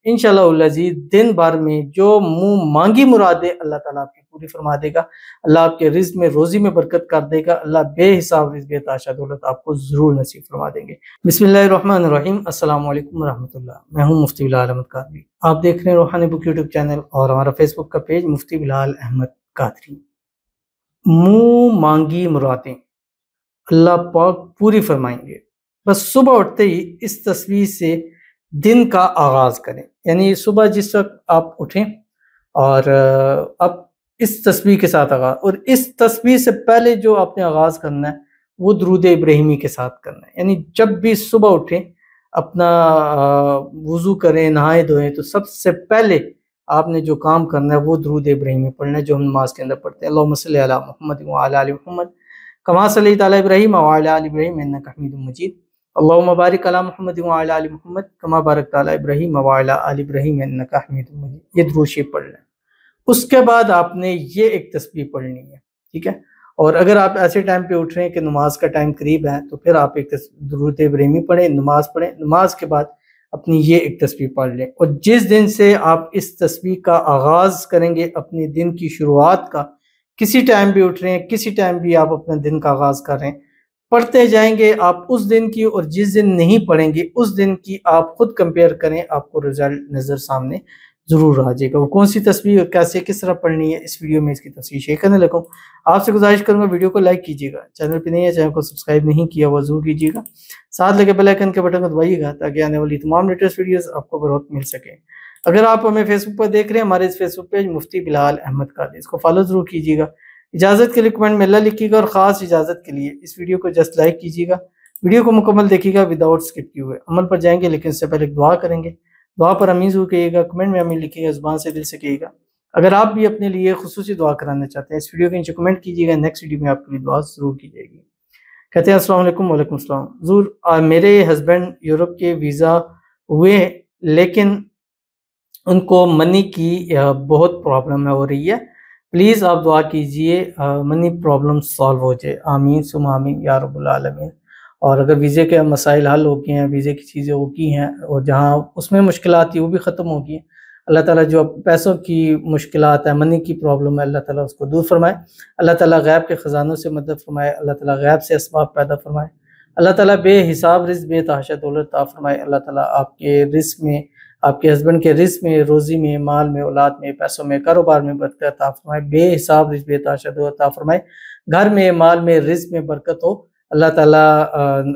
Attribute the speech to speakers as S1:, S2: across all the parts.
S1: انشاءاللہ العزیز دن بھر میں جو منہ مانگی مرادیں اللہ تعالیٰ آپ کی پوری فرما دے گا۔ اللہ آپ کے رزق میں روزی میں برکت کر دے گا۔ اللہ بے حساب رزق بے تحاشا دولت آپ کو ضرور نصیب فرما دیں گے۔ بسم اللہ الرحمن الرحیم۔ السلام علیکم ورحمۃ اللہ۔ میں ہوں مفتی بلال احمد قادری۔ آپ دیکھ رہے ہیں روحانی بک یوٹیوب چینل اور ہمارا فیس بک کا پیج مفتی بلال احمد قادری۔ منہ مانگی مرادیں اللہ پاک پوری فرمائیں گے۔ بس صبح اٹھتے ہی اس تصویر سے دن کا آغاز کریں، یعنی صبح جس وقت آپ اٹھیں اور اب اس تسبیح کے ساتھ آغاز، اور اس تسبیح سے پہلے جو آپ نے آغاز کرنا ہے وہ درود ابراہیمی کے ساتھ کرنا ہے۔ یعنی جب بھی صبح اٹھیں اپنا وضو کریں، نہائے دھوئیں، تو سب سے پہلے آپ نے جو کام کرنا ہے وہ درود ابراہیمی پڑھنا ہے جو ہم نماز کے اندر پڑھتے ہیں۔ اللہم صلی علی محمد وعلی آل محمد کما صلیت علی ابراہیم وعلی آل ابراہیم انک حمید مجید۔ اللہم بارک علی محمد وعلی آل محمد کما بارکت علی ابراہیم وعلی آل ابراہیم انک حمید مجید۔ یہ درود شریف پڑھ لیں۔ اس کے بعد آپ نے یہ ایک تسبیح پڑھنی ہے، ٹھیک ہے؟ اور اگر آپ ایسے ٹائم پہ اٹھ رہے ہیں کہ نماز کا ٹائم قریب ہے تو پھر آپ ایک درود ابراہیمی پڑھیں، نماز پڑھیں، نماز کے بعد اپنی یہ ایک تسبیح پڑھ لیں۔ اور جس دن سے آپ اس تسبیح کا آغاز کریں گے اپنے دن کی شروعات کا، کسی ٹائم بھی اٹھ رہے ہیں، کسی ٹائم بھی آپ اپنے دن کا آغاز کر رہے ہیں، پڑھتے جائیں گے آپ اس دن کی، اور جس دن نہیں پڑھیں گے اس دن کی آپ خود کمپیئر کریں، آپ کو رزلٹ نظر سامنے ضرور آ جائے گا۔ وہ کون سی تسبیح اور کیسے کس طرح پڑھنی ہے اس ویڈیو میں اس کی تفصیل شیئر کرنے لگا ہوں۔ آپ سے گزارش کروں گا ویڈیو کو لائک کیجیے گا، چینل پہ نہیں ہے چینل کو سبسکرائب نہیں کیا وہ ضرور کیجیے گا، ساتھ لگے بیل آئیکن کے بٹن کو دبائیے گا تاکہ آنے والی تمام لیٹسٹ ویڈیوز آپ کو بر وقت مل سکیں۔ اگر آپ ہمیں فیس بک پر دیکھ رہے ہیں، ہمارے اس فیس بک پیج مفتی بلال احمد قادری، اس کو فالو ضرور کیجیے گا۔ اجازت کے لیے کمنٹ میں اللہ لکھیے گا، اور خاص اجازت کے لیے اس ویڈیو کو جسٹ لائک کیجیے گا، ویڈیو کو مکمل دیکھیے گا وداؤٹ اسکپ کیے ہوئے۔ عمل پر جائیں گے لیکن اس سے پہلے ایک دعا کریں گے، دعا پر امین ضرور کہیے گا، کمنٹ میں امین لکھیے گا، زبان سے دل سے کہیے گا۔ اگر آپ بھی اپنے لیے خصوصی دعا کرانا چاہتے ہیں اس ویڈیو کے نیچے کمنٹ کیجیے گا، نیکسٹ ویڈیو میں آپ کے لیے دعا ضرور کی جائے گی۔ کہتے ہیں السلام علیکم۔ وعلیکم السلام حضور، میرے ہسبینڈ یورپ کے ویزا ہوئے لیکن ان کو منی کی بہت پرابلم ہو رہی ہے، پلیز آپ دعا کیجئے منی پرابلم سالو ہو جائے، آمین ثم آمین یا رب العالمین۔ اور اگر ویزے کے مسائل حل ہو گئے ہیں، ویزے کی چیزیں ہو گئی ہیں، اور جہاں اس میں مشکلات تھی وہ بھی ختم ہو گئی ہیں، اللہ تعالیٰ جو پیسوں کی مشکلات ہے، منی کی پرابلم ہے، اللہ تعالیٰ اس کو دور فرمائے، اللہ تعالیٰ غیب کے خزانوں سے مدد فرمائے، اللہ تعالیٰ غیب سے اسباب پیدا فرمائے، اللہ تعالیٰ بے حساب رزق بے تحاشا دولت عطا فرمائے، اللہ تعالیٰ آپ کے رزق میں، آپ کے ہسبینڈ کے رزق میں، روزی میں، مال میں، اولاد میں، پیسوں میں، کاروبار میں برکت عطا فرمائے، بے حساب رزق بے تحاشا دولت عطا فرمائے، گھر میں، مال میں، رزق میں برکت ہو، اللہ تعالیٰ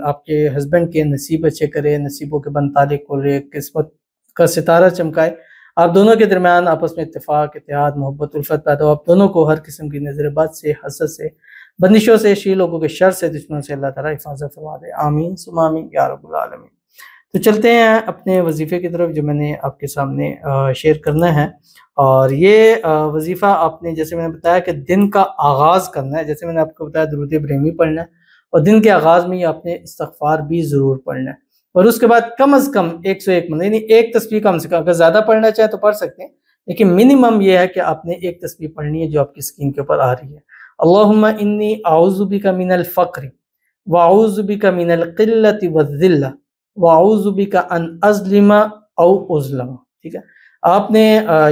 S1: آپ کے ہسبینڈ کے نصیب اچھے کرے، نصیبوں کے بند تالے کھولے، قسمت کا ستارہ چمکائے، آپ دونوں کے درمیان آپس میں اتفاق، اتحاد، محبت، الفت پیدا ہو، آپ دونوں کو ہر قسم کی نظر بد سے، حسد سے، بندشوں سے، شی لوگوں کے شر سے، دشمنوں سے اللہ تعالیٰ حفاظت فرما دے، آمین ثم آمین یا رب العالمین۔ تو چلتے ہیں اپنے وظیفے کی طرف جو میں نے آپ کے سامنے شیئر کرنا ہے، اور یہ وظیفہ آپ نے، جیسے میں نے بتایا کہ دن کا آغاز کرنا ہے، جیسے میں نے آپ کو بتایا درود ابراہیمی پڑھنا ہے، اور دن کے آغاز میں ہی آپ نے استغفار بھی ضرور پڑھنا ہے، اور اس کے بعد کم از کم 101 مرتبہ، یعنی ایک تسبیح کم سے کم، اگر زیادہ پڑھنا چاہیں تو پڑھ سکتے ہیں، لیکن منیمم یہ ہے کہ آپ نے ایک تسبیح پڑھنی ہے جو آپ کی اسکرین کے اوپر آ رہی ہے۔ اللہم انی اعوذ بک من الفقر واعوذ بک من القلۃ والذلہ واعوذ بک ان اظلم او اظلم، ٹھیک ہے؟ آپ نے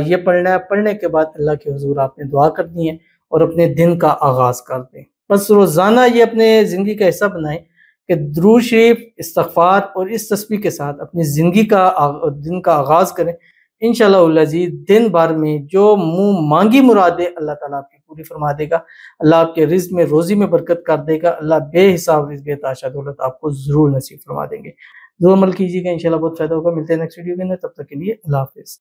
S1: یہ پڑھنا ہے، پڑھنے کے بعد اللہ کے حضور آپ نے دعا کرنی ہے اور اپنے دن کا آغاز کر دیں۔ بس روزانہ یہ اپنے زندگی کا حصہ بنائیں کہ درود شریف، استغفار اور اس تسبیح کے ساتھ اپنی زندگی کا دن کا آغاز کریں۔ انشاءاللہ العزیز دن بھر میں جو منہ مانگی مرادیں اللہ تعالیٰ آپ کی پوری فرما دے گا، اللہ آپ کے رزق میں روزی میں برکت کر دے گا، اللہ بے حساب رزق بے تحاشا دولت آپ کو ضرور نصیب فرما دیں گے۔ ضرور عمل کیجیے گا، انشاءاللہ بہت فائدہ ہوگا۔ ملتے ہیں نیکسٹ ویڈیو کے اندر، تب تک کے لیے اللہ حافظ۔